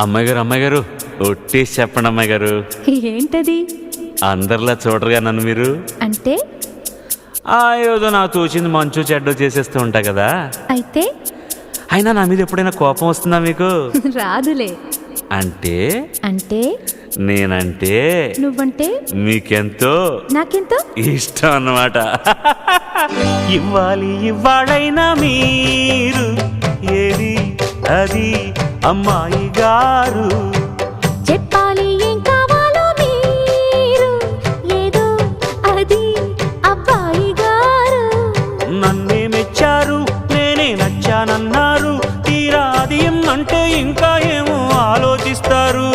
అమ్మాయి గారు ఒట్టేసి చెప్పండి అమ్మాయి గారు. ఏంటది? అందరిలా చూడరుగా నన్ను మీరు. అంటే ఏదో నాకు తోచింది మంచు చెడ్డో చేసేస్తూ ఉంటా కదా. అయితే అయినా నా మీద ఎప్పుడైనా కోపం వస్తుందా మీకు? రాదులే. అంటే అంటే నేనంటే నువ్వంటే మీకెంతో నాకెంతో ఇష్టం అన్నమాట. ఇవ్వాలైనా మీరు ఏది అది అమ్మాయి గారు. చెప్పాలి ఏం కావాలో మీరు ఏదో అది అబ్బాయి గారు. నన్నే మెచ్చారు, నేనే నచ్చానన్నారు. తీరా అది అంటే ఇంకా ఏమో ఆలోచిస్తారు.